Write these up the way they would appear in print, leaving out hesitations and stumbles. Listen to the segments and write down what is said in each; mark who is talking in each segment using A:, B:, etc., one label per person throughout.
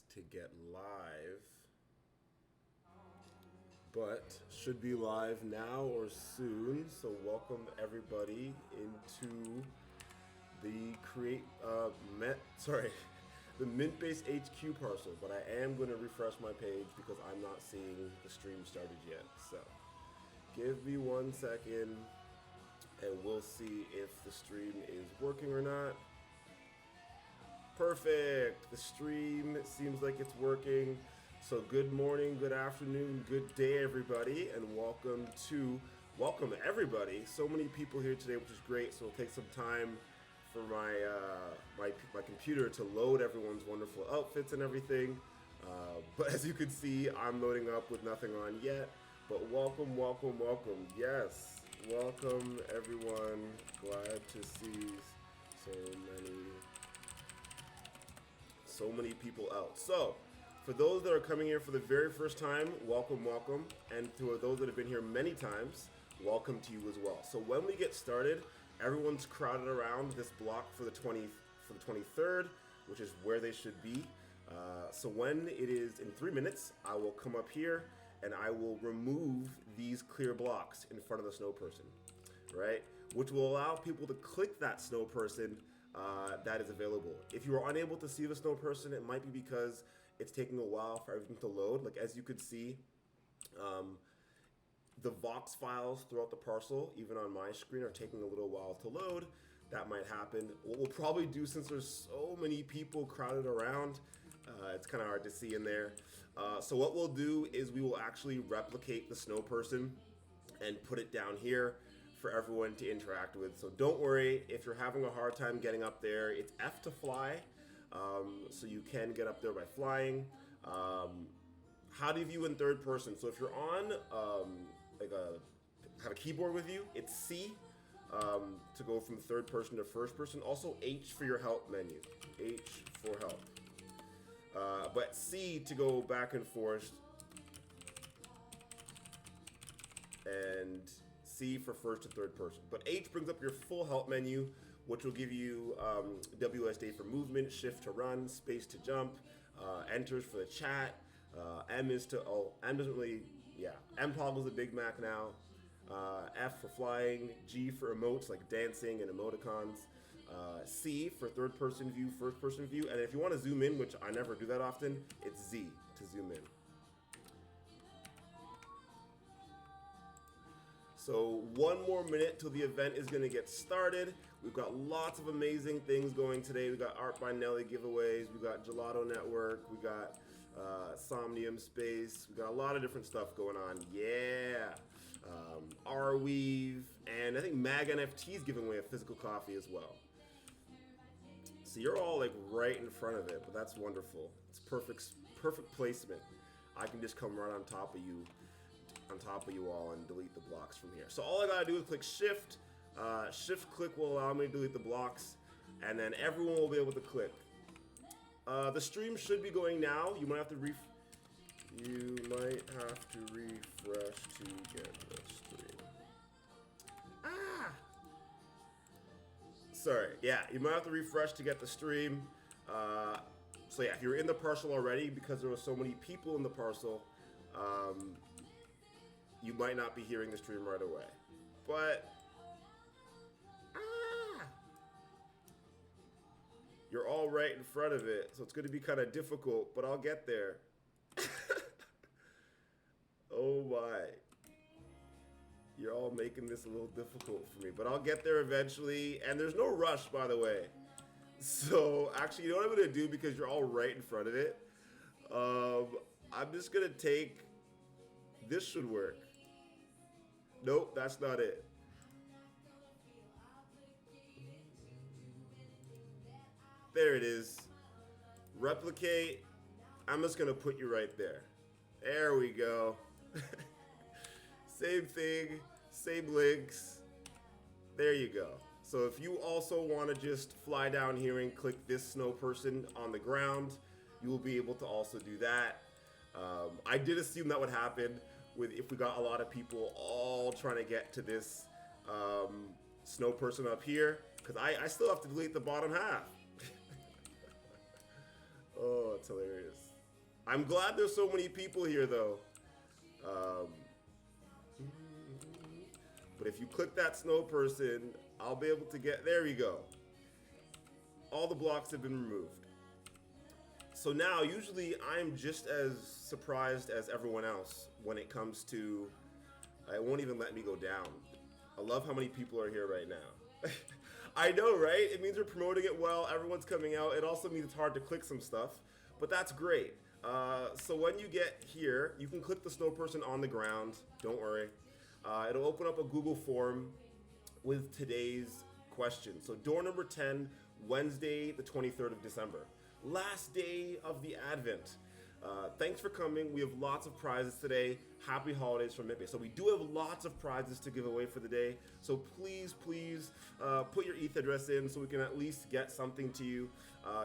A: to get live, but should be live now or soon. So welcome everybody into the the Mintbase HQ parcel. But I am going to refresh my page because I'm not seeing the stream started yet. So give me 1 second, and we'll see if the stream is working or not. Perfect. The stream seems like it's working. So good morning, good afternoon, good day, everybody, and welcome everybody. So many people here today, which is great. So it'll take some time for my computer to load everyone's wonderful outfits and everything. But as you can see, I'm loading up with nothing on yet. But welcome. Yes, welcome everyone. Glad to see so many people out. So for those that are coming here for the very first time, welcome. And to those that have been here many times, welcome to you as well. So when we get started, everyone's crowded around this block for the 23rd, which is where they should be. So when it is in 3 minutes, I will come up here and I will remove these clear blocks in front of the snow person, right? Which will allow people to click that snow person that is available. If you are unable to see the snow person, it might be because it's taking a while for everything to load. Like as you could see, the Vox files throughout the parcel, even on my screen, are taking a little while to load. That might happen. What we'll probably do, since there's so many people crowded around, it's kind of hard to see in there. So what we'll do is we will actually replicate the snow person and put it down here for everyone to interact with. So don't worry if you're having a hard time getting up there. It's F to fly, so you can get up there by flying. How do you view in third person? So if you're on have a keyboard with you, it's C to go from third person to first person. Also H for your help menu. H for help. But C to go back and forth, and C for first to third person. But H brings up your full help menu, which will give you WSD for movement, shift to run, space to jump, enters for the chat. M toggles the Big Mac now. F for flying, G for emotes like dancing and emoticons, C for third person view, first person view, and if you want to zoom in, which I never do that often, it's Z to zoom in. So 1 more minute till the event is going to get started. We've got lots of amazing things going today. We got Art by Nelly giveaways. We got Gelato Network. We got Somnium Space. We got a lot of different stuff going on. Yeah. Arweave. And I think Mag NFT is giving away a physical coffee as well. So you're all like right in front of it, but that's wonderful. It's perfect placement. I can just come right on top of you all and delete the blocks from here. So all I gotta do is click shift. Shift click will allow me to delete the blocks, and then everyone will be able to click. The stream should be going now. You might have to refresh to get the stream. Sorry. Yeah, you might have to refresh to get the stream. So yeah, if you're in the parcel already, because there were so many people in the parcel, you might not be hearing the stream right away. But you're all right in front of it, so it's going to be kind of difficult, but I'll get there. Oh my. You're all making this a little difficult for me, but I'll get there eventually, and there's no rush, by the way. So actually, you know what I'm going to do, because you're all right in front of it? I'm just going to take... This should work. Nope, that's not it. There it is. Replicate. I'm just going to put you right there. There we go. Same thing, same links. There you go. So if you also want to just fly down here and click this snow person on the ground, you will be able to also do that. I did assume that would happen if we got a lot of people all trying to get to this snow person up here, because I still have to delete the bottom half. Oh, it's hilarious. I'm glad there's so many people here, though. Um, but if you click that snow person, I'll be able to get, there we go. All the blocks have been removed. So now, usually, I'm just as surprised as everyone else when it comes to, it won't even let me go down. I love how many people are here right now. I know, right? It means we're promoting it well, everyone's coming out. It also means it's hard to click some stuff, but that's great. So when you get here, you can click the snow person on the ground, don't worry. It'll open up a Google form with today's question. So door number 10, Wednesday, the 23rd of December. Last day of the Advent. Thanks for coming. We have lots of prizes today. Happy holidays from Mintbase. So we do have lots of prizes to give away for the day. So please put your ETH address in so we can at least get something to you.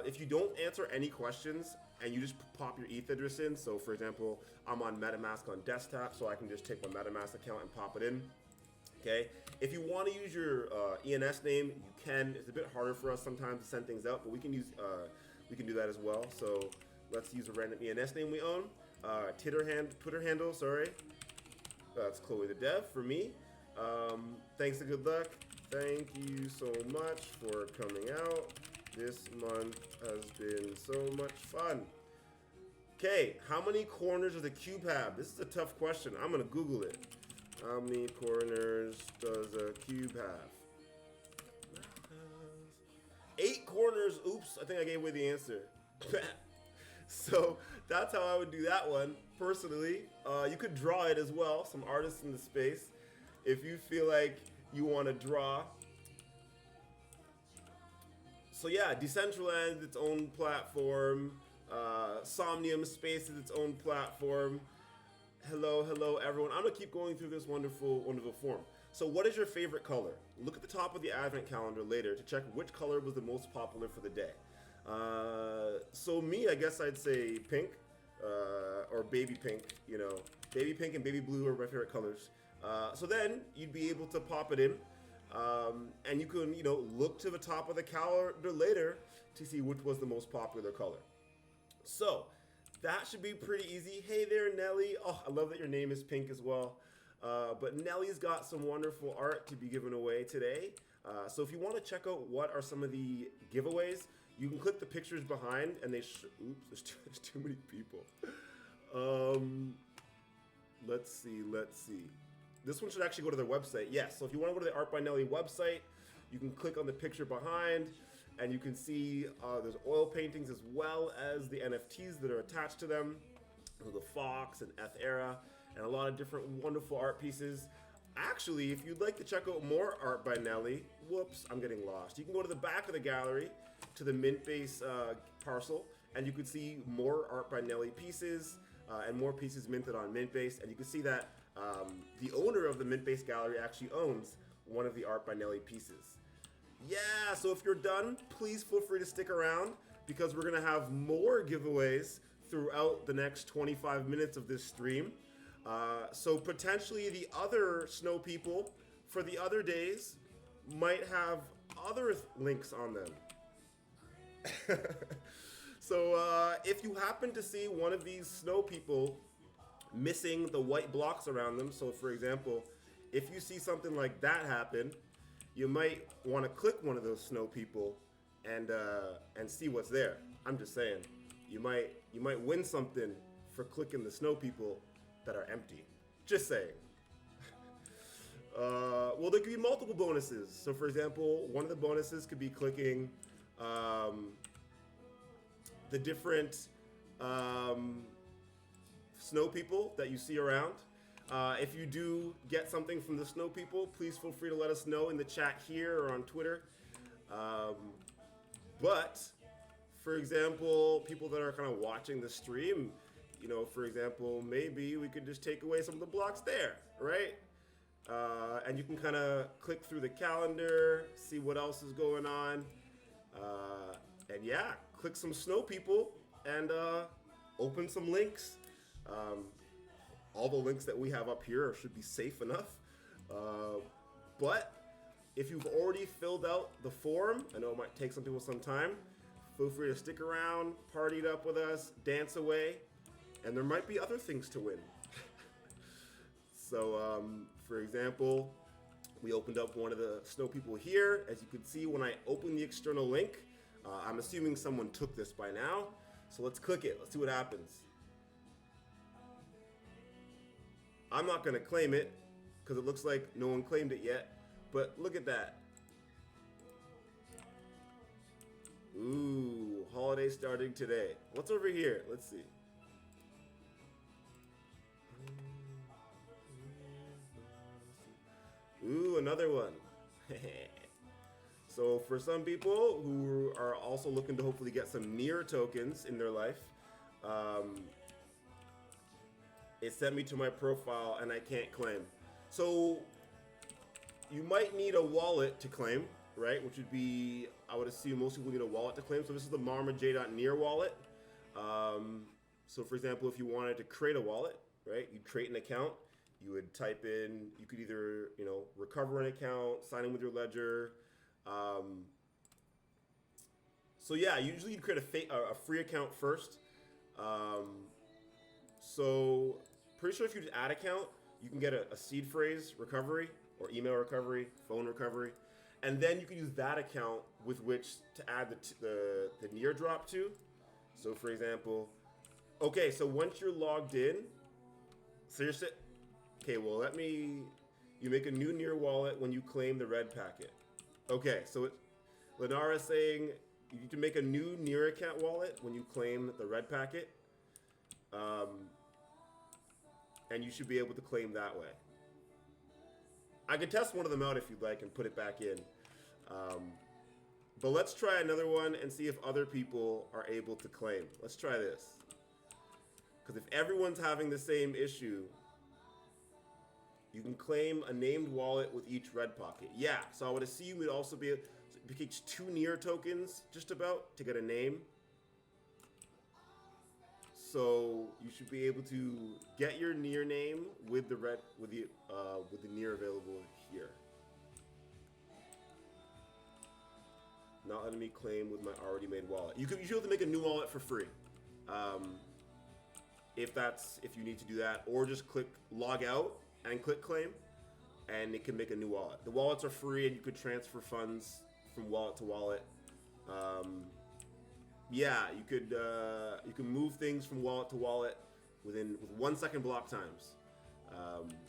A: If you don't answer any questions and you just pop your ETH address in, so for example, I'm on MetaMask on desktop, so I can just take my MetaMask account and pop it in. Okay. If you want to use your ENS name, you can. It's a bit harder for us sometimes to send things out, but we can use we can do that as well. So let's use a random ENS name we own. Twitter handle, sorry. That's Chloethedev for me. Thanks and good luck. Thank you so much for coming out. This month has been so much fun. Okay, how many corners does a cube have? This is a tough question. I'm gonna Google it. How many corners does a cube have? 8 corners. Oops, I think I gave away the answer. So that's how I would do that one personally. You could draw it as well. Some artists in the space. If you feel like you want to draw. So yeah, Decentraland is its own platform. Somnium Space is its own platform. Hello everyone. I'm gonna keep going through this wonderful form. So what is your favorite color? Look at the top of the advent calendar later to check which color was the most popular for the day. So me, I guess I'd say pink, or baby pink, you know. Baby pink and baby blue are my favorite colors. So then you'd be able to pop it in, and you can, you know, look to the top of the calendar later to see which was the most popular color. So that should be pretty easy. Hey there, Nelly. Oh, I love that your name is pink as well. But Nelly's got some wonderful art to be given away today. So if you want to check out what are some of the giveaways, you can click the pictures behind, and they oops, there's too many people. Let's see. This one should actually go to their website. Yes, so if you want to go to the Art by Nelly website, you can click on the picture behind, and you can see there's oil paintings as well as the NFTs that are attached to them. So the Fox and Eth Era, and a lot of different wonderful art pieces. Actually, if you'd like to check out more Art by Nelly, whoops, I'm getting lost. You can go to the back of the gallery, to the Mintbase parcel, and you can see more Art by Nelly pieces and more pieces minted on Mintbase. And you can see that the owner of the Mintbase gallery actually owns one of the Art by Nelly pieces. Yeah, so if you're done, please feel free to stick around because we're gonna have more giveaways throughout the next 25 minutes of this stream. So potentially the other snow people for the other days might have other links on them. So if you happen to see one of these snow people missing the white blocks around them, so for example, if you see something like that happen, you might want to click one of those snow people and see what's there. I'm just saying, you might win something for clicking the snow people that are empty. Just saying. Well, there could be multiple bonuses. So for example, one of the bonuses could be clicking the different snow people that you see around. If you do get something from the snow people, please feel free to let us know in the chat here or on Twitter. But for example, people that are kind of watching the stream, you know, for example, maybe we could just take away some of the blocks there, right? And you can kind of click through the calendar, see what else is going on. And yeah, click some snow people and open some links. All the links that we have up here should be safe enough. But if you've already filled out the form, I know it might take some people some time, feel free to stick around, party it up with us, dance away. and there might be other things to win. So, for example, we opened up one of the snow people here. As you can see, when I open the external link, I'm assuming someone took this by now. So let's click it. Let's see what happens. I'm not going to claim it because it looks like no one claimed it yet. But look at that. Ooh, holiday starting today. What's over here? Let's see. Ooh, another one. So for some people who are also looking to hopefully get some near tokens in their life, it sent me to my profile and I can't claim. So you might need a wallet to claim, right? Which would be, I would assume most people need a wallet to claim. So this is the marmaj.near wallet. So for example, if you wanted to create a wallet, right? You'd create an account. You would type in, you could either, recover an account, sign in with your ledger. So yeah, usually you'd create a free account first. So pretty sure if you just add account, you can get a seed phrase recovery or email recovery, phone recovery. And then you can use that account with which to add the near drop to. So for example, okay, so once you're logged in, so you're okay, well, you make a new near wallet when you claim the red packet. Okay, so Lenara is saying you need to make a new near account wallet when you claim the red packet. And you should be able to claim that way. I could test one of them out if you'd like and put it back in. But let's try another one and see if other people are able to claim. Let's try this. Because if everyone's having the same issue, you can claim a named wallet with each red pocket. Yeah, so I would assume we'd also be able to pick 2 near tokens just about to get a name. So you should be able to get your near name with the near available here. Not letting me claim with my already made wallet. You should be able to make a new wallet for free. If you need to do that, or just click log out and click claim, and it can make a new wallet. The wallets are free, and you could transfer funds from wallet to wallet. Yeah, you can move things from wallet to wallet with 1 second block times.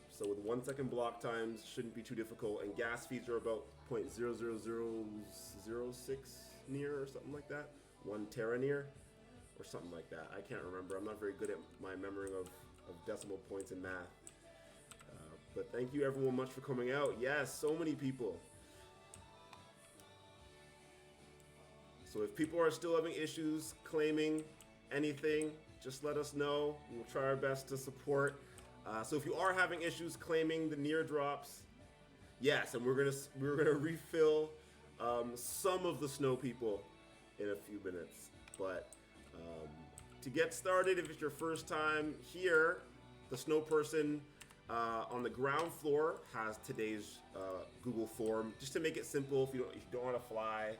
A: So with 1 second block times, shouldn't be too difficult. And gas fees are about 0.00006 near or something like that. 1 tera near or something like that. I can't remember. I'm not very good at my memory of decimal points in math. But thank you everyone much for coming out. Yes, so many people. So if people are still having issues claiming anything, just let us know. We'll try our best to support. So if you are having issues claiming the near drops, yes, and we're gonna refill some of the snow people in a few minutes. But to get started, if it's your first time here, the snow person on the ground floor has today's Google form, just to make it simple. If you don't want to fly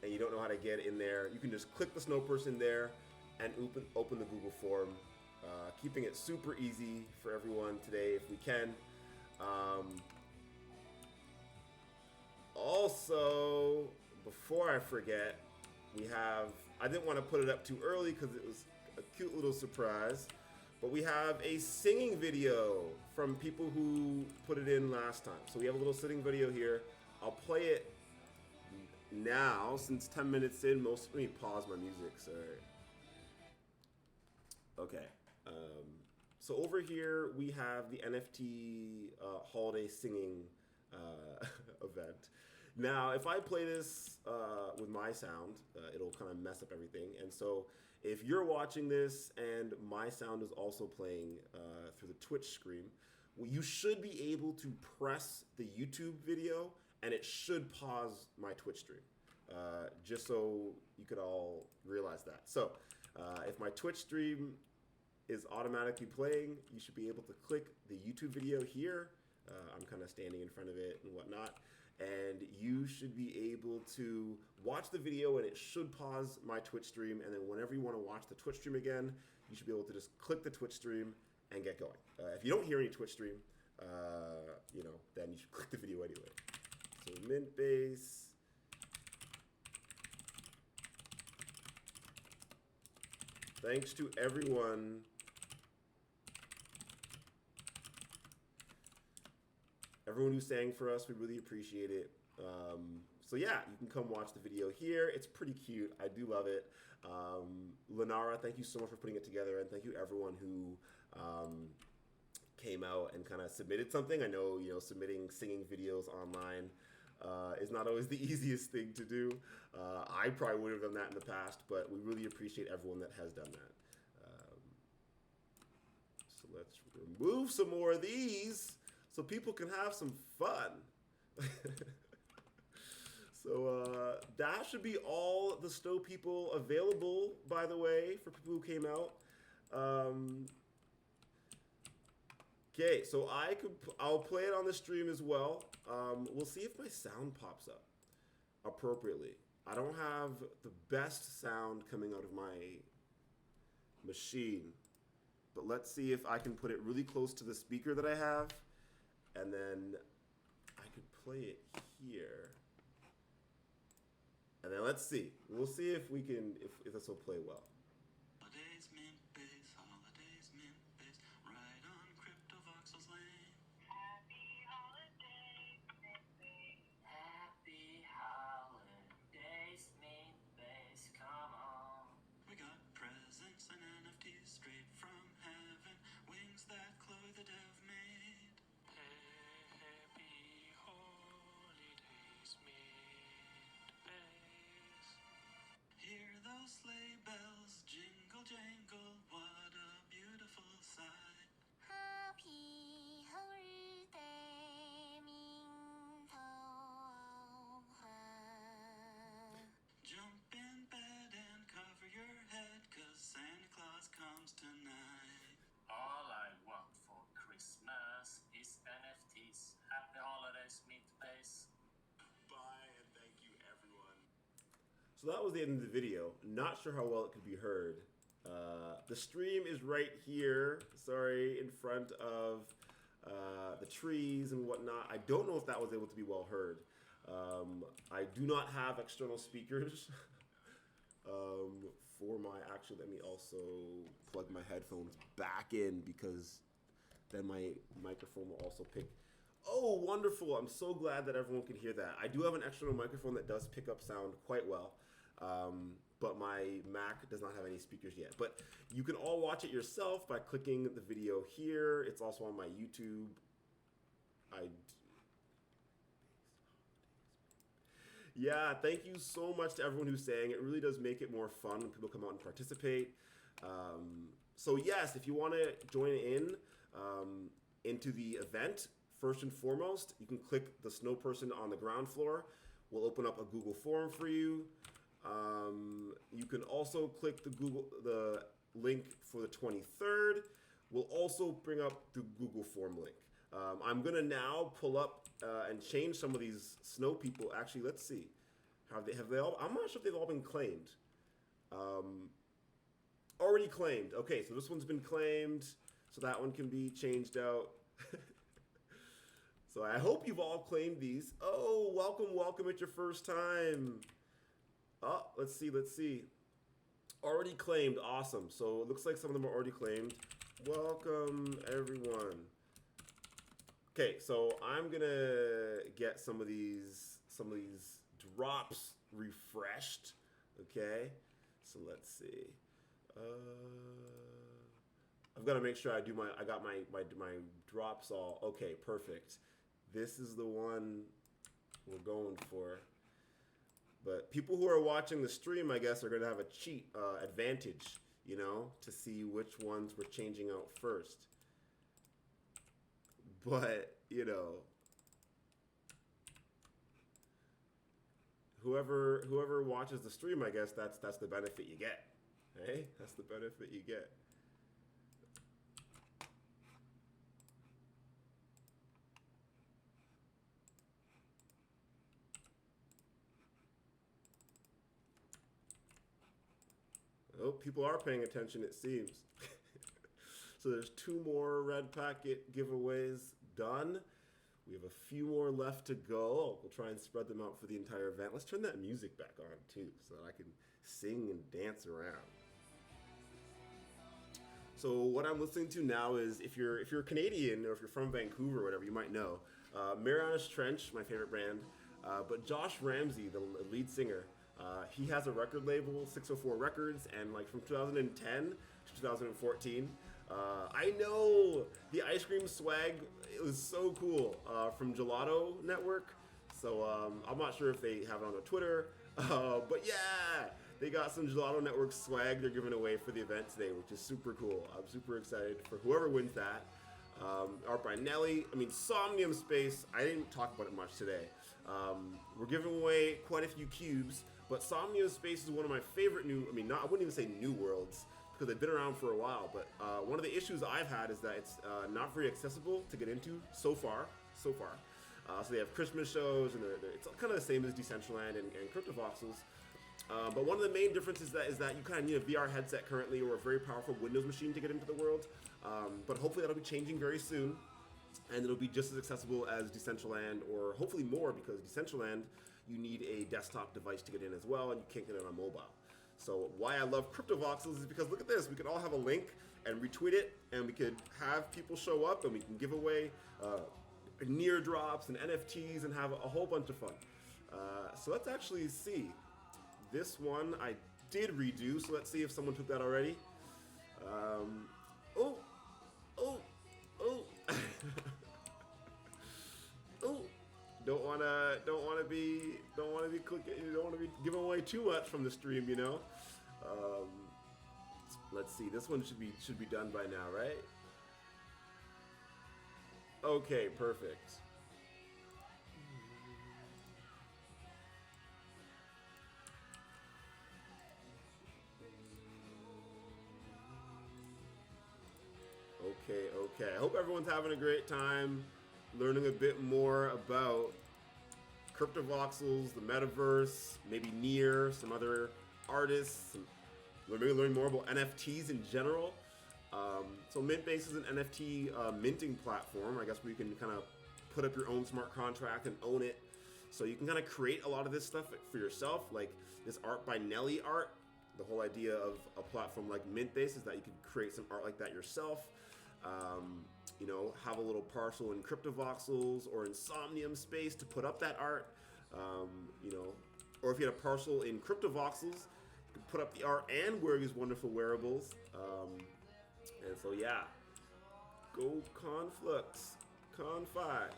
A: and you don't know how to get in there, you can just click the snow person there and open the Google form, keeping it super easy for everyone today if we can. Also, before I forget, I didn't want to put it up too early because it was a cute little surprise, but we have a singing video from people who put it in last time. So we have a little singing video here. I'll play it now since 10 minutes in. Let me pause my music, sorry. Okay, so over here we have the NFT holiday singing event. Now, if I play this with my sound, it'll kind of mess up everything. And so if you're watching this and my sound is also playing through the Twitch stream, you should be able to press the YouTube video and it should pause my Twitch stream, just so you could all realize that. So if my Twitch stream is automatically playing, you should be able to click the YouTube video here. I'm kind of standing in front of it and whatnot. And you should be able to watch the video and it should pause my Twitch stream. And then whenever you want to watch the Twitch stream again, you should be able to just click the Twitch stream and get going. If you don't hear any Twitch stream, then you should click the video anyway. So Mintbase. Thanks to everyone who sang for us. We really appreciate it. So yeah, you can come watch the video here. It's pretty cute. I do love it. Lenara, thank you so much for putting it together, and thank you everyone who came out and kind of submitted something. I know, submitting singing videos online is not always the easiest thing to do. I probably would have done that in the past, but we really appreciate everyone that has done that. So let's remove some more of these so people can have some fun. So that should be all the Stow people available, by the way, for people who came out. Okay, so I'll play it on the stream as well. We'll see if my sound pops up appropriately. I don't have the best sound coming out of my machine, but let's see if I can put it really close to the speaker that I have, and then I could play it here. And then let's see. We'll see if we can, if this will play well.
B: Holidays Mintbase, Holidays Mintbase, right on Cryptovoxels lane. Happy Holidays Mintbase. Happy Holidays Mintbase, come on. We got presents and NFTs straight from heaven, wings that Chloethedev made. Happy Holidays Mintbase. Hear those sleigh bells jingle jangle, what a beautiful sight.
C: Happy holiday,
B: Jump in bed and cover your head, 'cause Santa Claus comes tonight.
D: All I want for Christmas is NFTs. Happy Holidays Mintbase.
B: Bye and thank you everyone.
A: So that was the end of the video. Not sure how well it could be heard. The stream is right here, sorry, in front of the trees and whatnot. I don't know if that was able to be well heard. I do not have external speakers for my, actually, let me also plug my headphones back in, because then my microphone will also pick. Oh, wonderful. I'm so glad that everyone can hear that. I do have an external microphone that does pick up sound quite well. But my Mac does not have any speakers yet. But you can all watch it yourself by clicking the video here. It's also on my YouTube. Yeah, thank you so much to everyone who's saying. It really does make it more fun when people come out and participate. So yes, if you want to join in into the event, first and foremost, you can click the snow person on the ground floor. We'll open up a Google form for you. You can also click the link for the 23rd. We'll also bring up the Google form link. I'm gonna now pull up and change some of these snow people. Actually, let's see. Have they all? I'm not sure if they've all been claimed. Already claimed. Okay, so this one's been claimed, so that one can be changed out. So I hope you've all claimed these. Oh, welcome, it's your first time. Oh, let's see. Already claimed, awesome. So it looks like some of them are already claimed. Welcome, everyone. Okay, so I'm gonna get some of these drops refreshed. Okay, so let's see. I've got to make sure I got my drops all. Okay, perfect. This is the one we're going for. But people who are watching the stream, I guess, are going to have a cheat advantage, to see which ones we're changing out first. But, whoever watches the stream, I guess that's the benefit you get. Hey, that's the benefit you get. Oh, people are paying attention, it seems. So there's 2 more red packet giveaways done. We have a few more left to go. We'll try and spread them out for the entire event. Let's turn that music back on too, so that I can sing and dance around. So what I'm listening to now is, if you're Canadian or if you're from Vancouver or whatever, you might know Mariana's Trench, my favorite brand. But Josh Ramsey, the lead singer, he has a record label, 604 Records, and like from 2010 to 2014. I know the ice cream swag. It was so cool from Gelato Network. So I'm not sure if they have it on their Twitter, but yeah, they got some Gelato Network swag they're giving away for the event today, which is super cool. I'm super excited for whoever wins that. Art by Nelly. I mean, Somnium Space, I didn't talk about it much today. We're giving away quite a few cubes, but Somnium Space is one of my favorite I wouldn't even say new worlds, because they've been around for a while, but one of the issues I've had is that it's not very accessible to get into so far. So they have Christmas shows, and it's kind of the same as Decentraland and Cryptovoxels. But one of the main differences is that you kind of need a VR headset currently, or a very powerful Windows machine to get into the world. But hopefully that'll be changing very soon, and it'll be just as accessible as Decentraland, or hopefully more, because Decentraland, you need a desktop device to get in as well, and you can't get it on mobile. So why I love Cryptovoxels is because look at this. We could all have a link and retweet it, and we could have people show up, and we can give away near drops and NFTs and have a whole bunch of fun. So let's actually see. This one I did redo, so let's see if someone took that already. Oh. Oh. Don't wanna be giving away too much from the stream, you know. Let's see. This one should be done by now, right? Okay, perfect. Okay. I hope everyone's having a great time learning a bit more about Cryptovoxels, the Metaverse, maybe Near, some other artists, maybe learning more about NFTs in general. So Mintbase is an NFT minting platform, I guess, where you can kind of put up your own smart contract and own it. So you can kind of create a lot of this stuff for yourself, like this Art by Nelly art. The whole idea of a platform like Mintbase is that you can create some art like that yourself. Have a little parcel in Cryptovoxels or in Somnium Space to put up that art. Or if you had a parcel in Cryptovoxels, you could put up the art and wear these wonderful wearables. And so yeah, go Conflux, Con5.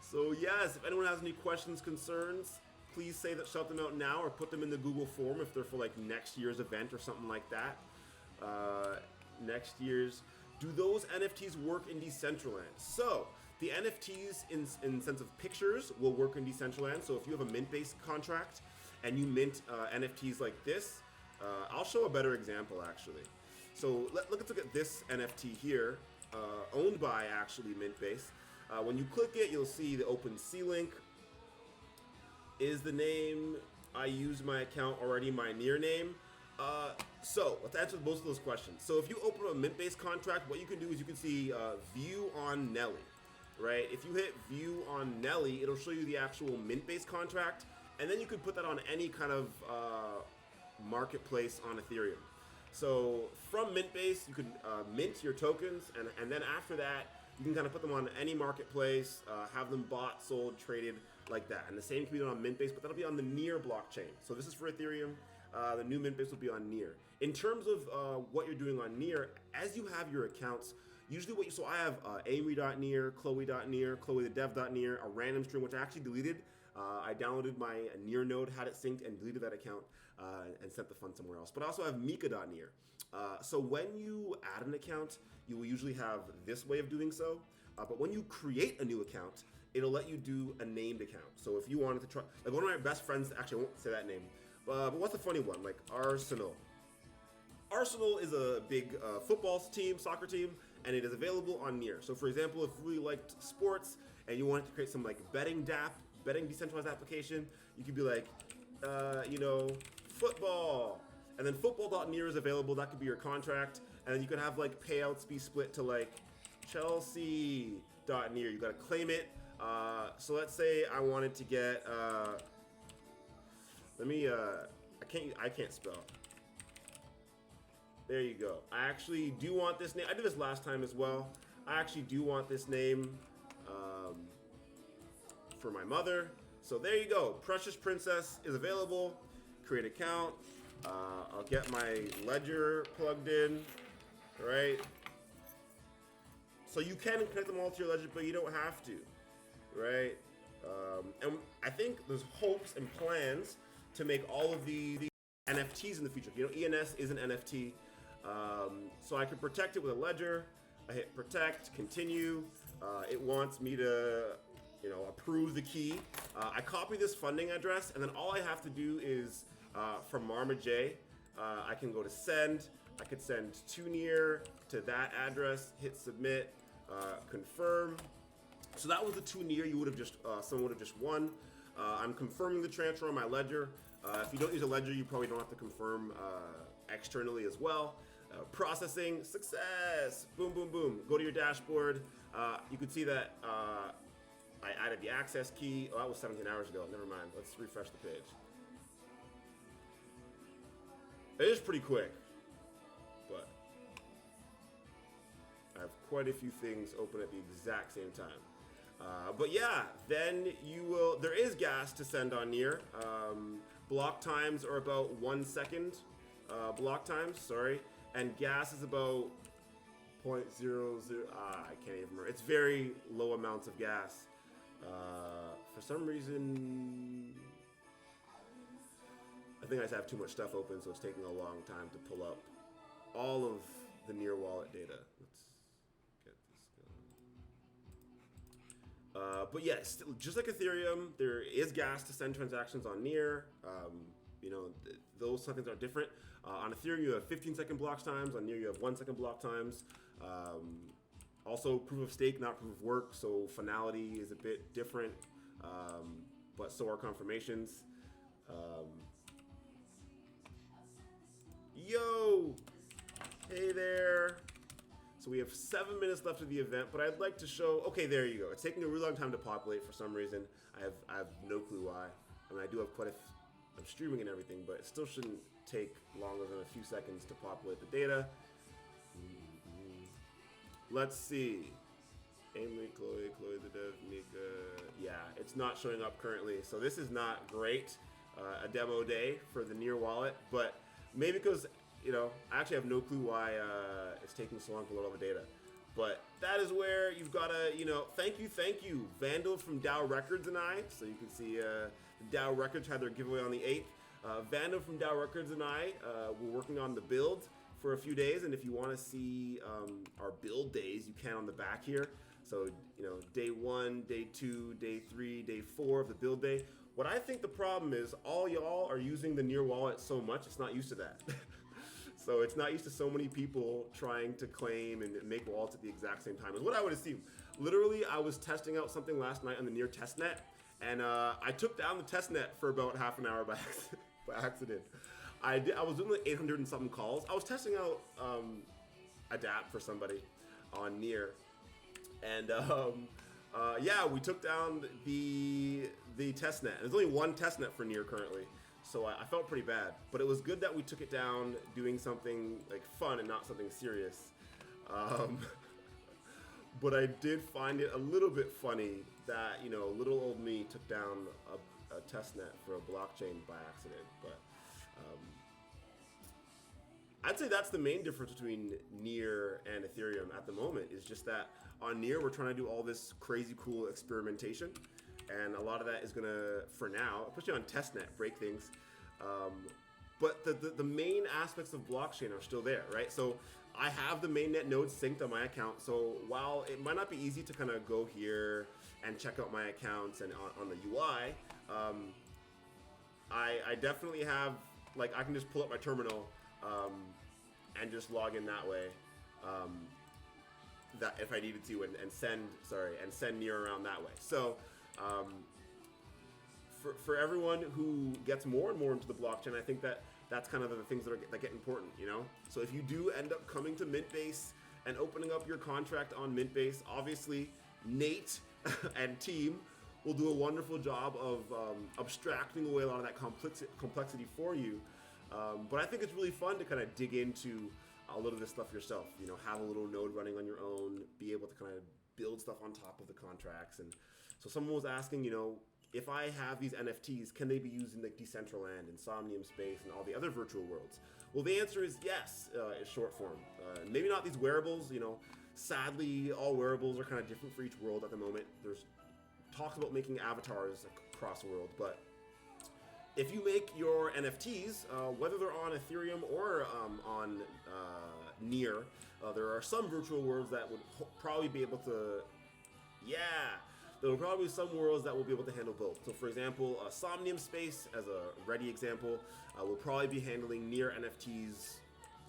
A: So yes, if anyone has any questions, concerns, please shout them out now, or put them in the Google form if they're for like next year's event or something like that. Do those NFTs work in Decentraland? So the NFTs in sense of pictures will work in Decentraland. So if you have a Mintbase contract and you mint NFTs like this, I'll show a better example actually. So let's look at this NFT here, owned by actually Mintbase. When you click it, you'll see the OpenSea link. Is the name I used my account already my near name? So let's answer both of those questions. So if you open a Mintbase contract, what you can do is you can see view on Nelly, right? If you hit view on Nelly, it'll show you the actual Mintbase contract, and then you can put that on any kind of marketplace on Ethereum. So from Mintbase, you can mint your tokens, and then after that, you can kind of put them on any marketplace, have them bought, sold, traded, like that. And the same can be done on Mintbase, but that'll be on the Near blockchain. So this is for Ethereum. The new Mintbase will be on Near. In terms of what you're doing on Near, as you have your accounts, usually so I have Amory.near, Chloe.near, Chloethedev.near, a random stream, which I actually deleted. I downloaded my Near node, had it synced, and deleted that account and sent the fund somewhere else. But I also have Mika.near. So when you add an account, you will usually have this way of doing so. But when you create a new account, it'll let you do a named account. So if you wanted to try, like one of my best friends, actually I won't say that name, but what's a funny one? Like Arsenal. Arsenal is a big football team, soccer team, and it is available on Near. So for example, if you really liked sports and you wanted to create some like betting decentralized application, you could be like, football, And then football.near is available. That could be your contract. And then you could have like payouts be split to like Chelsea.near. You got to claim it. So let's say I wanted to get, I can't spell. There you go. I actually do want this name. I did this last time as well. I actually do want this name for my mother. So there you go. Precious Princess is available. Create account. I'll get my ledger plugged in, right? So you can connect them all to your ledger, but you don't have to, right? And I think there's hopes and plans to make all of the NFTs in the future. You know, ENS is an NFT. So I can protect it with a ledger. I hit protect, continue. It wants me to, you know, approve the key. I copy this funding address, and then all I have to do is, from Marma J, I can go to send. I could send to near to that address, hit submit, confirm. So that was the to near you would have just, someone would have just won. I'm confirming the transfer on my ledger. If you don't use a ledger, you probably don't have to confirm externally as well. Processing, success, boom, boom, boom. Go to your dashboard. You can see that I added the access key. Oh, that was 17 hours ago. Never mind. Let's refresh the page. It is pretty quick, but I have quite a few things open at the exact same time. But yeah, then you will, there is gas to send on near. Block times are about 1 second, block times, sorry. And gas is about 0.00, I can't even remember. It's very low amounts of gas. For some reason, I think I just have too much stuff open, so it's taking a long time to pull up all of the near wallet data. Let's get this going. But yes, just like Ethereum, there is gas to send transactions on near. You know, those things are different. On Ethereum, you have 15-second block times. On near, you have 1 second block times. Also, proof of stake, not proof of work, so finality is a bit different, but so are confirmations. Yo! Hey there! So we have 7 minutes left of the event, but I'd like to show, okay, there you go. It's taking a really long time to populate for some reason. I have no clue why. I mean, I do have quite I'm streaming and everything, but it still shouldn't take longer than a few seconds to populate the data. Let's see. Amy, Chloethedev, Mika. Yeah, it's not showing up currently, so this is not great. A demo day for the Near wallet, but maybe because, you know, I actually have no clue why it's taking so long to load all the data. But that is where you've got to, you know, thank you, Vandal from Dow Records and I. So you can see Dow Records had their giveaway on the 8th. Vandal from Dow Records and I were working on the build for a few days, and if you want to see our build days, you can on the back here. So, you know, day 1, day 2, day 3, day 4 of the build day. What I think the problem is, all y'all are using the Near wallet so much, it's not used to that. So it's not used to so many people trying to claim and make wallets at the exact same time, is what I would assume. Literally, I was testing out something last night on the Near testnet, and I took down the testnet for about half an hour by accident. I was doing like 800 and something calls. I was testing out Adapt for somebody on Near, and yeah, we took down the testnet. There's only one testnet for Near currently, so I felt pretty bad. But it was good that we took it down doing something like fun and not something serious. But I did find it a little bit funny that, you know, little old me took down a testnet for a blockchain by accident. But I'd say that's the main difference between Near and Ethereum at the moment, is just that on Near we're trying to do all this crazy cool experimentation, and a lot of that is gonna, for now, especially on testnet, break things. But the main aspects of blockchain are still there, right? So I have the mainnet nodes synced on my account, so while it might not be easy to kind of go here and check out my accounts and on the UI, I definitely have, like, I can just pull up my terminal and just log in that way, that if I needed to, and send Near around that way. So for everyone who gets more and more into the blockchain, I think that that's kind of the things that get important, you know? So if you do end up coming to Mintbase and opening up your contract on Mintbase, obviously Nate and team will do a wonderful job of abstracting away a lot of that complexity for you. But I think it's really fun to kind of dig into a little of this stuff yourself, you know, have a little node running on your own, be able to kind of build stuff on top of the contracts. And so someone was asking, you know, if I have these NFTs, can they be used in like Decentraland, Insomnium Space, and all the other virtual worlds? Well, the answer is yes, in short form. Maybe not these wearables, you know, sadly, all wearables are kind of different for each world at the moment. There's talks about making avatars across the world, but if you make your NFTs, whether they're on Ethereum or on Near, there are some virtual worlds that would probably be able to, there will probably be some worlds that will be able to handle both. So for example, Somnium Space, as a ready example, will probably be handling Near NFTs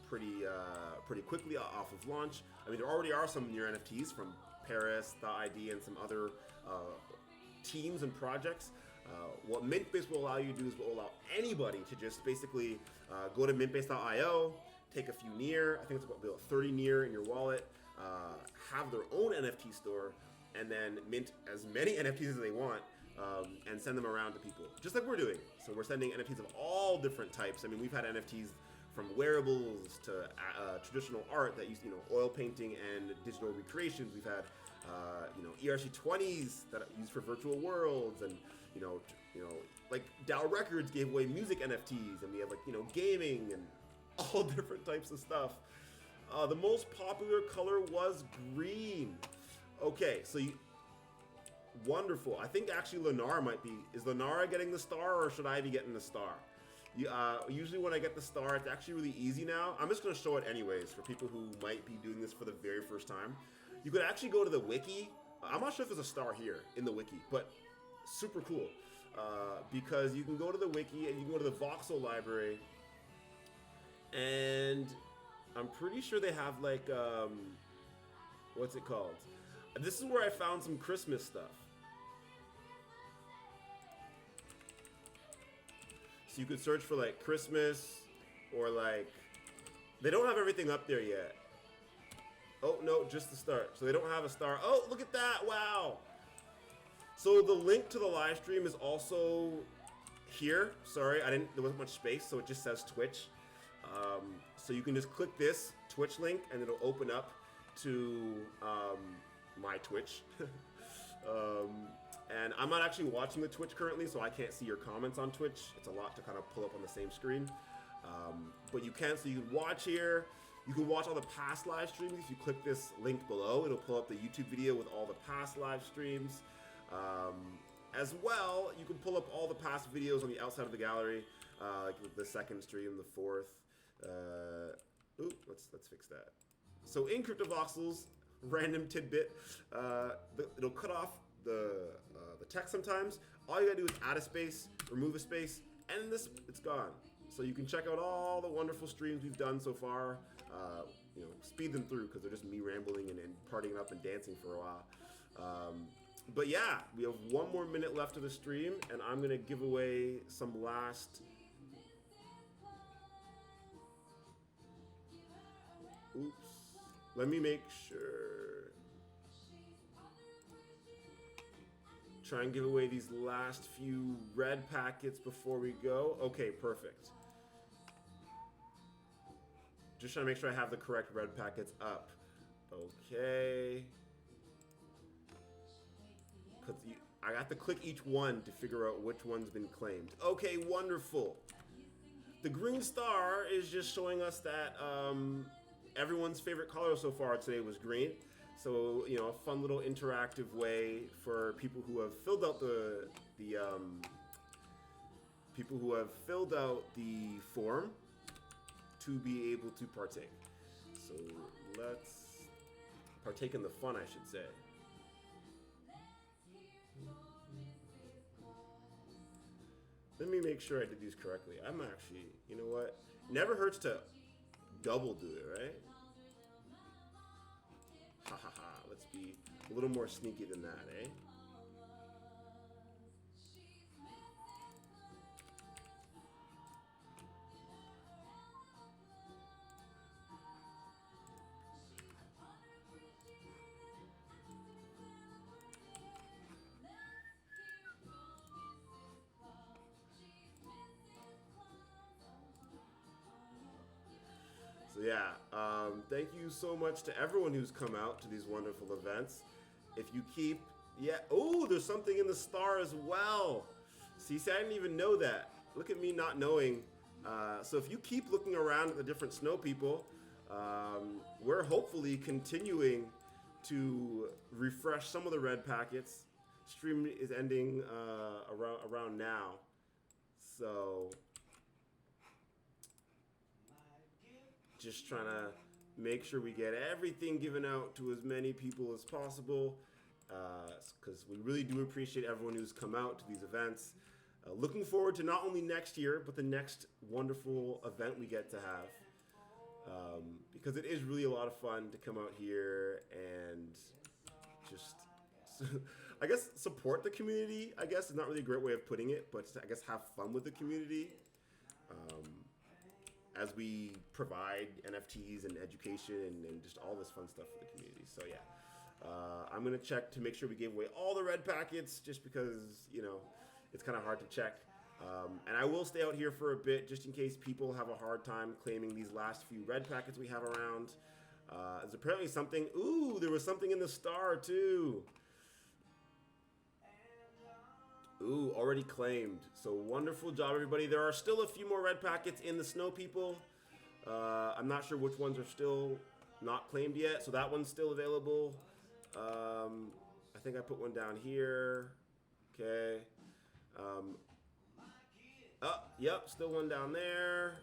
A: pretty quickly off of launch. I mean, there already are some Near NFTs from Paris, The ID, and some other teams and projects. What Mintbase will allow you to do is will allow anybody to just basically go to mintbase.io, take a few Near, I think it's about 30 Near in your wallet, have their own NFT store, and then mint as many NFTs as they want, and send them around to people, just like we're doing. So we're sending NFTs of all different types. I mean, we've had NFTs from wearables to traditional art that use, you know, oil painting and digital recreations. We've had, you know, ERC20s that are used for virtual worlds, and you know, like Dow Records gave away music NFTs, and we have like, you know, gaming and all different types of stuff. The most popular color was green. Okay, so wonderful. I think actually Lenara is Lenara getting the star, or should I be getting the star? Usually when I get the star, it's actually really easy now. I'm just gonna show it anyways for people who might be doing this for the very first time. You could actually go to the wiki. I'm not sure if there's a star here in the wiki, but super cool. Because you can go to the wiki and you can go to the voxel library, and I'm pretty sure they have like, what's it called? This is where I found some Christmas stuff. So you could search for like Christmas, or like, they don't have everything up there yet. Oh no, just the start. So they don't have a star. Oh, look at that, wow. So the link to the live stream is also here. Sorry, there wasn't much space, so it just says Twitch. So you can just click this Twitch link and it'll open up to my Twitch. And I'm not actually watching the Twitch currently, so I can't see your comments on Twitch. It's a lot to kind of pull up on the same screen. But you can, so you can watch here. You can watch all the past live streams. If you click this link below, it'll pull up the YouTube video with all the past live streams. As well, you can pull up all the past videos on the outside of the gallery, like the second stream, the fourth. Let's fix that. So in Cryptovoxels, random tidbit, it'll cut off the text sometimes. All you gotta do is add a space, remove a space, and it's gone. So you can check out all the wonderful streams we've done so far. You know, speed them through because they're just me rambling and partying up and dancing for a while. But yeah, we have 1 more minute left of the stream, and I'm gonna give away some last. Oops. Let me make sure. Try and give away these last few red packets before we go. Okay, perfect. Just trying to make sure I have the correct red packets up. Okay. Because I have to click each one to figure out which one's been claimed. Okay, wonderful. The green star is just showing us that everyone's favorite color so far today was green. So, you know, a fun little interactive way for people who have filled out the form to be able to partake. So let's partake in the fun, I should say. Let me make sure I did these correctly. I'm actually, you know what? Never hurts to double do it, right? Ha ha ha. Let's be a little more sneaky than that, eh? thank you so much to everyone who's come out to these wonderful events. If you keep, oh, there's something in the star as well. See, I didn't even know that. Look at me not knowing. So if you keep looking around at the different snow people, we're hopefully continuing to refresh some of the red packets. Stream is ending around now, so just trying to make sure we get everything given out to as many people as possible, because we really do appreciate everyone who's come out to these events. Looking forward to not only next year, but the next wonderful event we get to have, because it is really a lot of fun to come out here and just, I guess, support the community. I guess is not really a great way of putting it, but I guess have fun with the community. As we provide NFTs and education and just all this fun stuff for the community. So yeah, I'm gonna check to make sure we gave away all the red packets, just because, you know, it's kind of hard to check. And I will stay out here for a bit just in case people have a hard time claiming these last few red packets we have around. There's apparently something, ooh, there was something in the star too. Ooh, already claimed. So wonderful job, everybody. There are still a few more red packets in the snow people. I'm not sure which ones are still not claimed yet. So that one's still available. I think I put one down here. Okay. Yep, still one down there.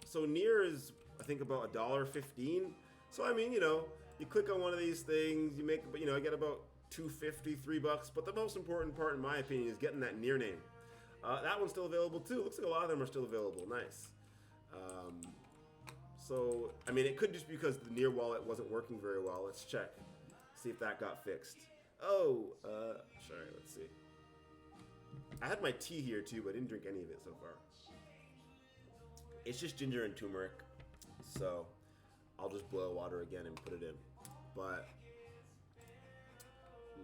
A: So near is, I think, about $1.15. So I mean, you know, you click on one of these things, you make, you know, I get about $2.50, $3. But the most important part, in my opinion, is getting that near name. That one's still available too. Looks like a lot of them are still available. Nice. So I mean, it could just be because the near wallet wasn't working very well. Let's check, see if that got fixed. Oh, sorry. Let's see. I had my tea here too, but I didn't drink any of it so far. It's just ginger and turmeric, so I'll just boil water again and put it in. But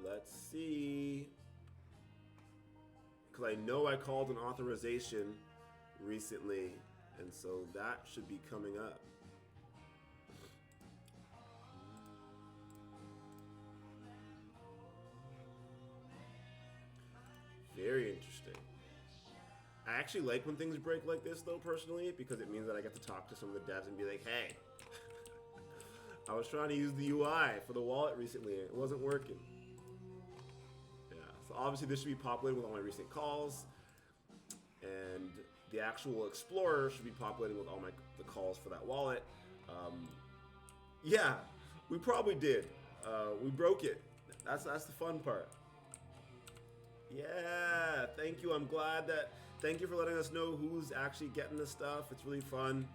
A: let's see, because I know I called an authorization recently, and so that should be coming up. Very interesting. I actually like when things break like this, though, personally, because it means that I get to talk to some of the devs and be like, hey, I was trying to use the UI for the wallet recently, and it wasn't working. Yeah, so obviously this should be populated with all my recent calls, and the actual Explorer should be populated with all the calls for that wallet. Yeah, we probably did. We broke it. That's the fun part. Yeah, thank you. I'm glad that. Thank you for letting us know who's actually getting this stuff. It's really fun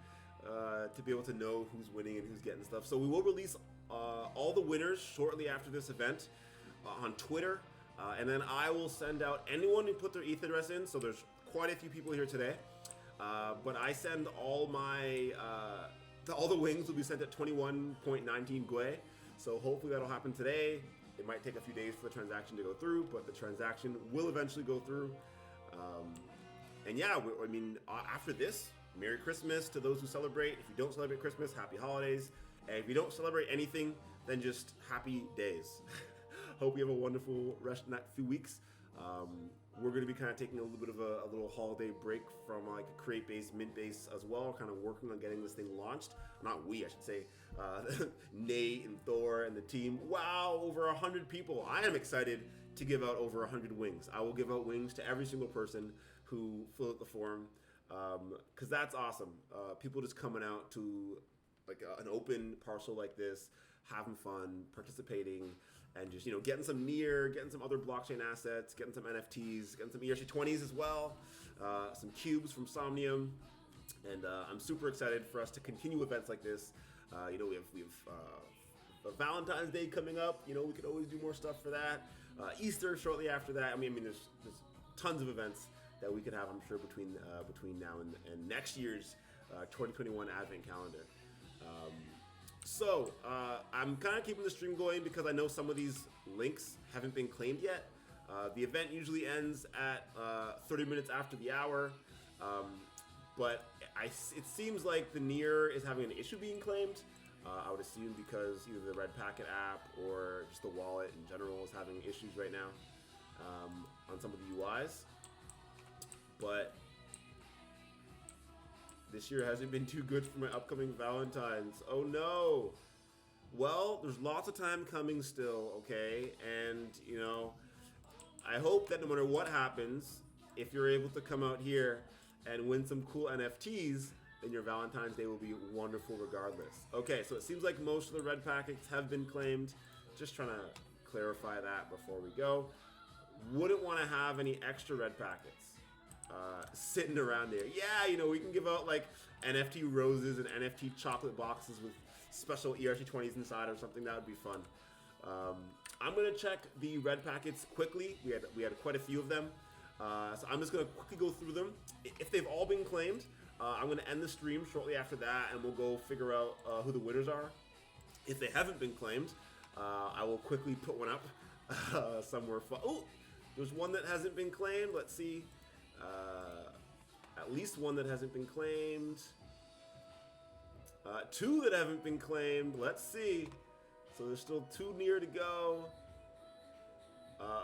A: to be able to know who's winning and who's getting stuff. So we will release all the winners shortly after this event on Twitter, and then I will send out anyone who put their ETH address in. So there's quite a few people here today, but I send all my all the wings will be sent at 21.19 GUI. So hopefully that'll happen today. It might take a few days for the transaction to go through, but the transaction will eventually go through. And yeah, I mean, after this, Merry Christmas to those who celebrate. If you don't celebrate Christmas, Happy Holidays. And if you don't celebrate anything, then just happy days. Hope you have a wonderful rest in that few weeks. We're going to be kind of taking a little bit of a little holiday break from like a Createbase, Mintbase as well, kind of working on getting this thing launched. Not we, I should say. Nate and Thor and the team. Wow, over 100 people. I am excited to give out over 100 wings. I will give out wings to every single person who filled out the form, because that's awesome. People just coming out to like an open parcel like this, having fun, participating, and just, you know, getting some Near, getting some other blockchain assets, getting some NFTs, getting some ERC20s as well, some cubes from Somnium, and I'm super excited for us to continue events like this. You know, we have a Valentine's Day coming up. You know, we could always do more stuff for that. Easter shortly after that. I mean, there's tons of events that we could have, I'm sure, between now and next year's 2021 Advent calendar. So I'm kind of keeping the stream going because I know some of these links haven't been claimed yet. The event usually ends at 30 minutes after the hour, but it seems like the Nier is having an issue being claimed. I would assume because either the Red Packet app or just the wallet in general is having issues right now on some of the UIs. But this year hasn't been too good for my upcoming Valentine's. Oh no! Well, there's lots of time coming still, okay? And, you know, I hope that no matter what happens, if you're able to come out here and win some cool NFTs, then your Valentine's Day will be wonderful regardless. Okay, so it seems like most of the red packets have been claimed. Just trying to clarify that before we go. Wouldn't want to have any extra red packets sitting around there. Yeah, you know, we can give out like NFT roses and NFT chocolate boxes with special ERC20s inside or something. That would be fun. I'm gonna check the red packets quickly. We had quite a few of them. So I'm just gonna quickly go through them. If they've all been claimed, I'm gonna end the stream shortly after that, and we'll go figure out who the winners are. If they haven't been claimed, I will quickly put one up somewhere fun. Oh, there's one that hasn't been claimed. Let's see. At least one that hasn't been claimed. Two that haven't been claimed. Let's see. So there's still two near to go.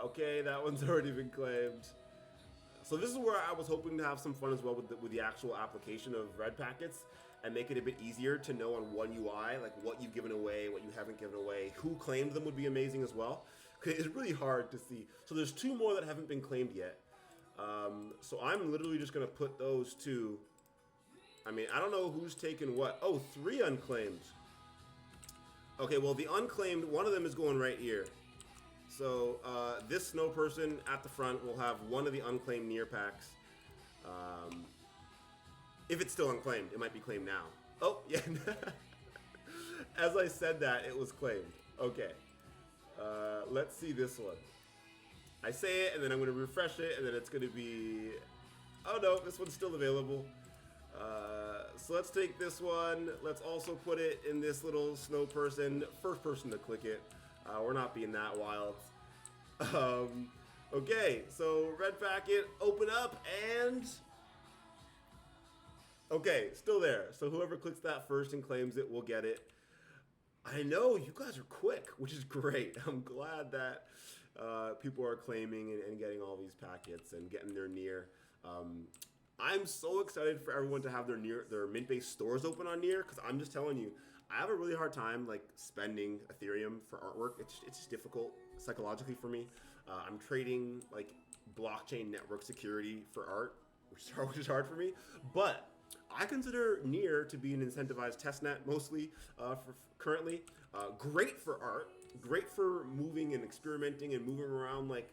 A: Okay, that one's already been claimed. So this is where I was hoping to have some fun as well with the actual application of red packets and make it a bit easier to know on one UI, like what you've given away, what you haven't given away, who claimed them would be amazing as well. Because it's really hard to see. So there's two more that haven't been claimed yet. So I'm literally just gonna put those two. I mean, I don't know who's taken what. Oh, 3 unclaimed. Okay, well the unclaimed, one of them is going right here. So this snow person at the front will have one of the unclaimed near packs. If it's still unclaimed, it might be claimed now. Oh, yeah. As I said that, it was claimed. Okay. Let's see this one. I say it, and then I'm going to refresh it, and then it's going to be... Oh no, this one's still available. So let's take this one. Let's also put it in this little snow person. First person to click it. We're not being that wild. Okay, so red packet, open up, and... Okay, still there. So whoever clicks that first and claims it will get it. I know, you guys are quick, which is great. I'm glad that people are claiming and getting all these packets and getting their near. I'm so excited for everyone to have their Mintbase stores open on Near, because I'm just telling you, I have a really hard time like spending Ethereum for artwork. It's just difficult psychologically for me. I'm trading like blockchain network security for art, which is hard for me. But I consider Near to be an incentivized testnet mostly for currently. Great for art, great for moving and experimenting and moving around like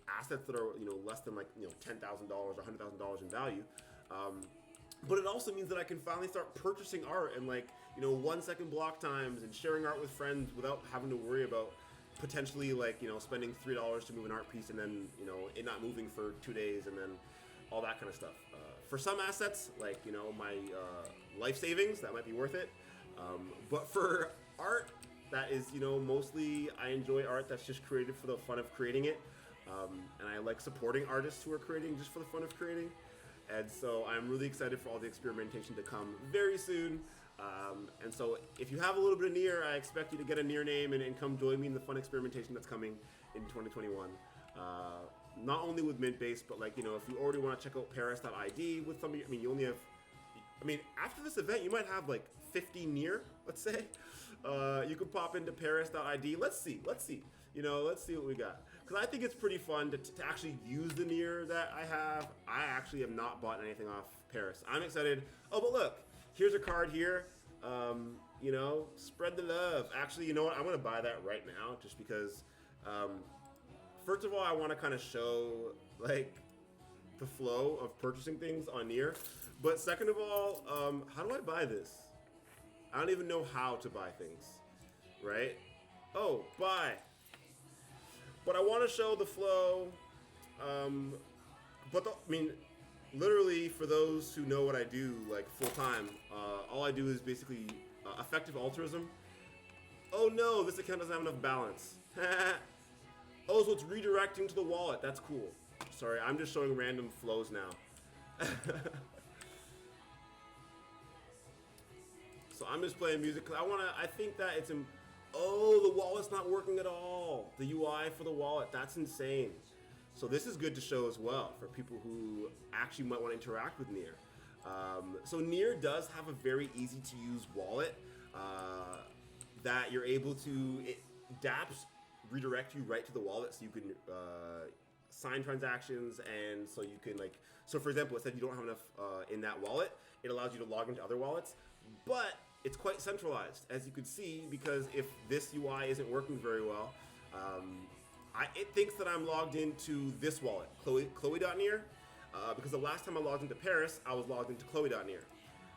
A: assets that are less than like $10,000 or $100,000 in value. But it also means that I can finally start purchasing art and like 1 second block times and sharing art with friends without having to worry about potentially like spending $3 to move an art piece and then it not moving for 2 days and then all that kind of stuff. For some assets like my life savings, that might be worth it. But for art that is mostly I enjoy art that's just created for the fun of creating it, and I like supporting artists who are creating just for the fun of creating. And so I'm really excited for all the experimentation to come very soon. And so if you have a little bit of Near, I expect you to get a Near name and come join me in the fun experimentation that's coming in 2021. Not only with Mintbase, but like, if you already want to check out Paris.id with somebody, you only have, after this event, you might have like 50 Near, let's say. You can pop into Paris.id. Let's see let's see what we got. Because I think it's pretty fun to actually use the Near that I have. I actually have not bought anything off Paris. I'm excited. Oh, but look, here's a card here. Spread the love. Actually, you know what? I'm going to buy that right now just because, first of all, I want to kind of show, like, the flow of purchasing things on Near. But second of all, how do I buy this? I don't even know how to buy things, right? Oh, buy. But I want to show the flow. Literally, for those who know what I do, like, full-time, all I do is basically effective altruism. Oh, no, this account doesn't have enough balance. Oh, so it's redirecting to the wallet. That's cool. Sorry, I'm just showing random flows now. I'm just playing music because I think that it's oh, the wallet's not working at all. The UI for the wallet, that's insane. So this is good to show as well for people who actually might want to interact with Near. So Near does have a very easy to use wallet that you're able to, dApps redirect you right to the wallet so you can sign transactions, and so you can so for example, it said you don't have enough in that wallet. It allows you to log into other wallets, but it's quite centralized, as you could see, because if this UI isn't working very well, it thinks that I'm logged into this wallet, Chloe.near, because the last time I logged into Paris, I was logged into Chloe.near.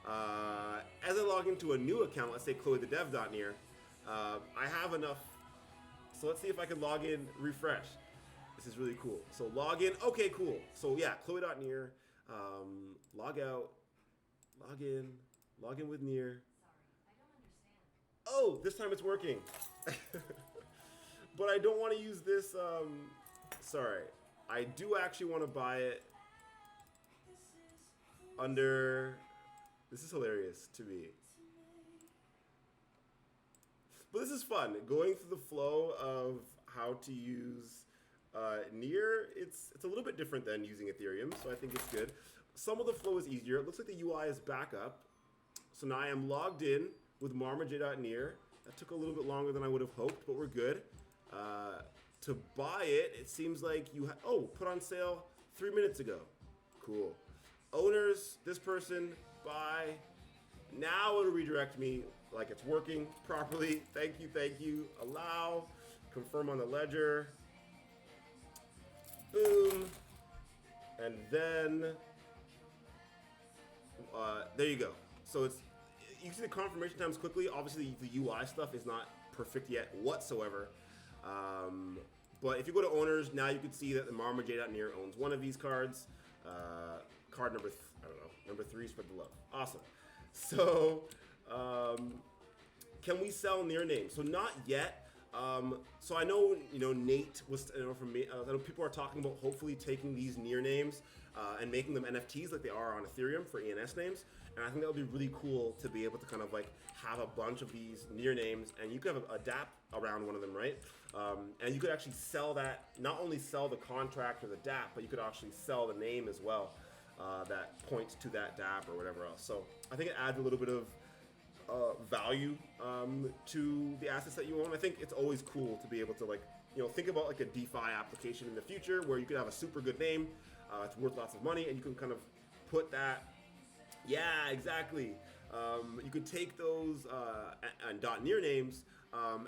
A: As I log into a new account, let's say Chloethedev.near, I have enough. So let's see if I can log in, refresh. This is really cool. So log in, okay, cool. So yeah, Chloe.near, log out, log in with Near. Oh, this time it's working. But I don't want to use this, sorry. I do actually want to buy it under, this is hilarious to me. But this is fun, going through the flow of how to use Near. It's a little bit different than using Ethereum, so I think it's good. Some of the flow is easier. It looks like the UI is back up. So now I am logged in with marmaj.near. That took a little bit longer than I would have hoped, but we're good. To buy it, it seems like you put on sale 3 minutes ago. Cool. Owners, this person, buy. Now it'll redirect me like it's working properly. Thank you. Allow, confirm on the ledger. Boom. And then, there you go. So you can see the confirmation times quickly. Obviously the UI stuff is not perfect yet whatsoever. But if you go to owners, now you can see that the marmaj.near owns one of these cards. Card number, number 3, spread the love. Awesome. So, can we sell Near names? So not yet. So I know, Nate was, from me, I know people are talking about hopefully taking these Near names and making them NFTs like they are on Ethereum for ENS names. And I think that would be really cool to be able to kind of have a bunch of these Near names, and you could have a dApp around one of them, right? And you could actually sell that, not only sell the contract or the dApp, but you could actually sell the name as well that points to that dApp or whatever else. So I think it adds a little bit of value to the assets that you own. I think it's always cool to be able to think about a DeFi application in the future where you could have a super good name, it's worth lots of money, and you can kind of put that. Yeah, exactly. You could take those and .near names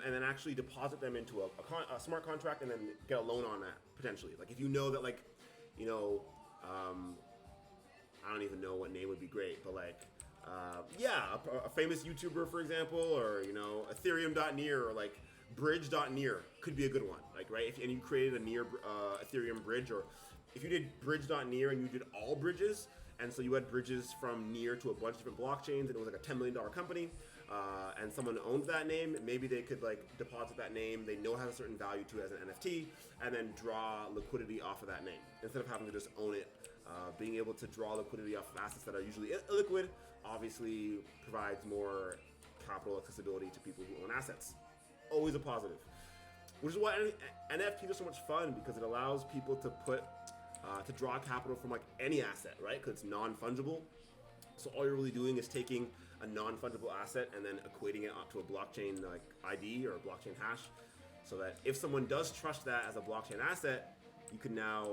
A: and then actually deposit them into a smart contract and then get a loan on that potentially. If you know that I don't even know what name would be great, but a famous YouTuber, for example, or Ethereum.near or Bridge.near could be a good one. Right? And you created a Near Ethereum bridge, or if you did Bridge.near and you did all bridges, and so you had bridges from Near to a bunch of different blockchains, and it was a $10 million company, and someone owned that name, maybe they could deposit that name, they know it has a certain value to it as an NFT, and then draw liquidity off of that name instead of having to just own it. Being able to draw liquidity off of assets that are usually illiquid obviously provides more capital accessibility to people who own assets. Always a positive. Which is why NFTs are so much fun, because it allows people to to draw capital from any asset, right? Because it's non-fungible. So all you're really doing is taking a non-fungible asset and then equating it to a blockchain ID or a blockchain hash, so that if someone does trust that as a blockchain asset, you can now,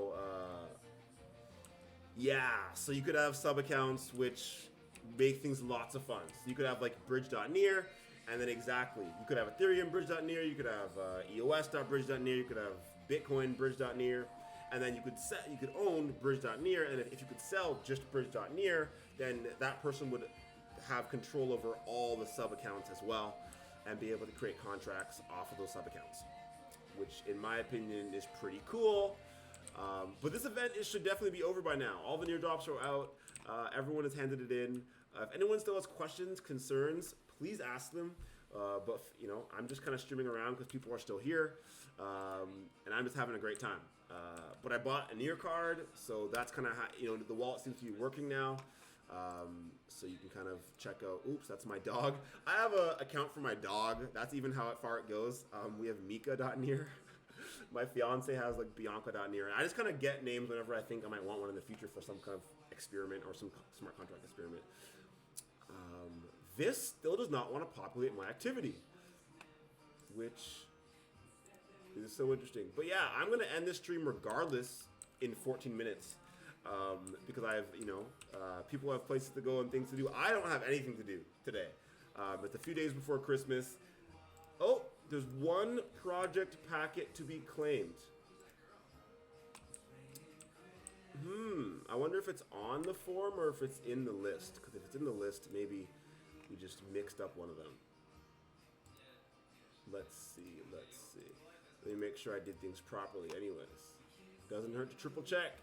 A: so you could have sub-accounts which make things lots of fun. So you could have bridge.near, and then you could have Ethereum bridge.near, you could have EOS.bridge.near, you could have Bitcoin bridge.near, and then you could own bridge.near, and if you could sell just bridge.near, then that person would have control over all the sub-accounts as well, and be able to create contracts off of those sub-accounts, which in my opinion is pretty cool. But this event should definitely be over by now. All the Near drops are out. Everyone has handed it in. If anyone still has questions, concerns, please ask them. But I'm just kind of streaming around because people are still here, and I'm just having a great time. But I bought a Near card, so that's kind of how the wallet seems to be working now. So you can kind of check out, oops, that's my dog. I have an account for my dog. That's even how far it goes. We have Mika.near. My fiance has like Bianca.near. I just kind of get names whenever I think I might want one in the future for some kind of experiment or some smart contract experiment. This still does not want to populate my activity, which is so interesting. But yeah, I'm going to end this stream regardless in 14 minutes because I have, people have places to go and things to do. I don't have anything to do today. It's a few days before Christmas. Oh, there's one project packet to be claimed. I wonder if it's on the form or if it's in the list. Because if it's in the list, maybe we just mixed up one of them. Let's see. Let me make sure I did things properly anyways. Doesn't hurt to triple check.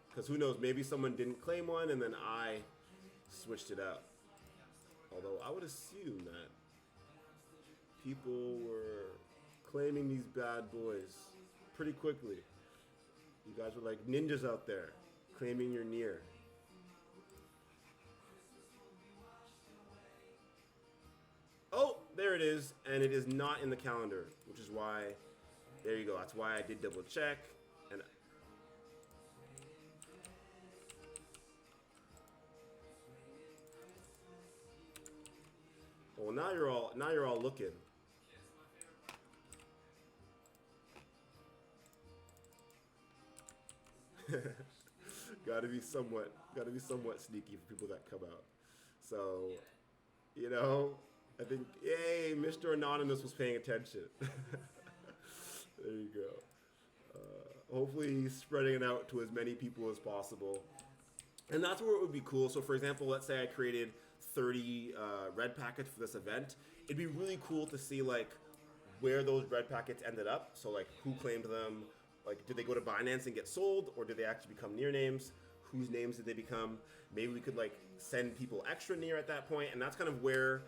A: Because who knows, maybe someone didn't claim one and then I switched it out. Although I would assume that people were claiming these bad boys pretty quickly. You guys were like ninjas out there claiming your near. Oh, there it is, and it is not in the calendar, which is why, there you go, that's why I did double check. And well, now you're all looking. gotta be somewhat sneaky for people that come out. So, I think, yay, Mr. Anonymous was paying attention. There you go. Hopefully he's spreading it out to as many people as possible. And that's where it would be cool. So for example, let's say I created 30 red packets for this event. It'd be really cool to see like where those red packets ended up. So like who claimed them, like did they go to Binance and get sold, or did they actually become near names? Whose names did they become? Maybe we could like send people extra near at that point, and that's kind of where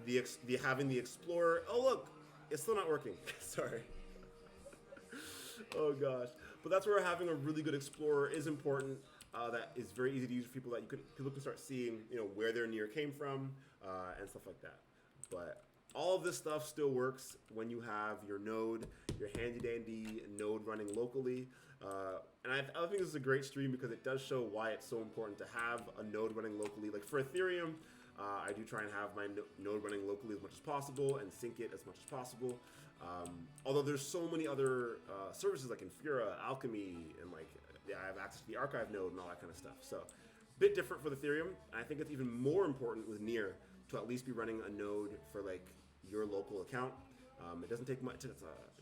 A: the having the Explorer. Oh look, it's still not working. Sorry. Oh gosh, but that's where having a really good Explorer is important. That is very easy to use for people that people can start seeing, where their near came from and stuff like that. But all of this stuff still works when you have your node, your handy dandy node running locally. And I think this is a great stream because it does show why it's so important to have a node running locally. Like for Ethereum, I do try and have my node running locally as much as possible and sync it as much as possible. Although there's so many other services like Infura, Alchemy, and like I have access to the archive node and all that kind of stuff. So a bit different for the Ethereum. And I think it's even more important with Near to at least be running a node for like your local account. It doesn't take much. It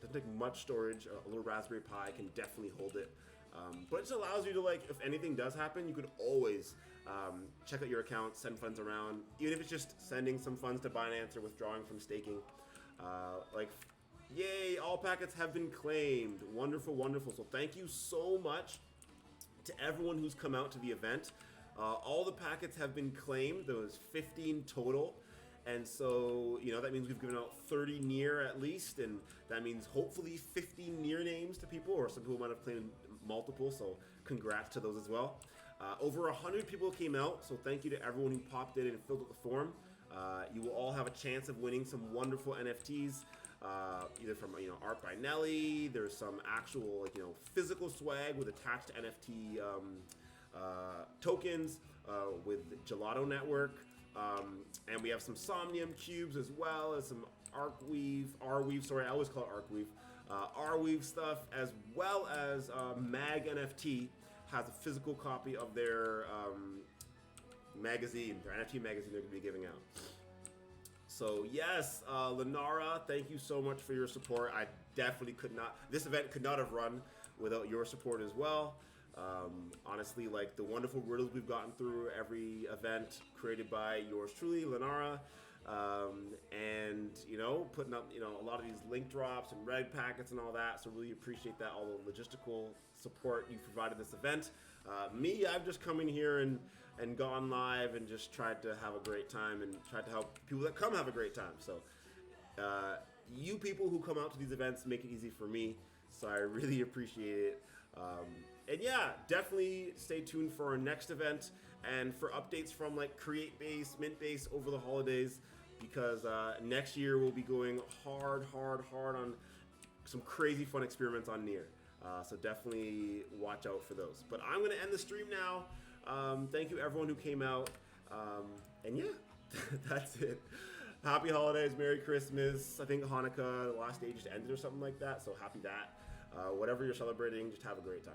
A: doesn't take much storage. A little Raspberry Pi can definitely hold it. But it just allows you to, like, if anything does happen, you could always check out your account, send funds around, even if it's just sending some funds to Binance or withdrawing from staking. Yay, all packets have been claimed. Wonderful, wonderful. So thank you so much to everyone who's come out to the event. All the packets have been claimed. There was 15 total. And so, that means we've given out 30 near at least, and that means hopefully 50 near names to people, or some people might have claimed multiple, so congrats to those as well. Over 100 people came out, so thank you to everyone who popped in and filled out the form. You will all have a chance of winning some wonderful NFTs, either from, Art by Nelly. There's some actual, physical swag with attached NFT tokens with Gelato Network. And we have some Somnium cubes as well as some Arweave, I always call it Arweave. Arweave stuff, as well as Mag NFT has a physical copy of their magazine, their NFT magazine they're going to be giving out. So yes, Lenara, thank you so much for your support. I definitely this event could not have run without your support as well. Honestly, like the wonderful riddles we've gotten through every event created by yours truly, Lenara, and putting up a lot of these link drops and red packets and all that. So really appreciate that, all the logistical support you provided this event. I've just come in here and gone live and just tried to have a great time and tried to help people that come have a great time. So you people who come out to these events make it easy for me. So I really appreciate it. And yeah, definitely stay tuned for our next event and for updates from like Createbase, Mintbase over the holidays, because next year we'll be going hard on some crazy fun experiments on Near. So definitely watch out for those. But I'm going to end the stream now. Thank you everyone who came out. And yeah, that's it. Happy holidays, Merry Christmas. I think Hanukkah, the last day just ended or something like that. So happy that. Whatever you're celebrating, just have a great time.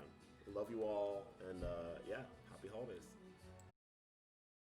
A: Love you all. And yeah, happy holidays.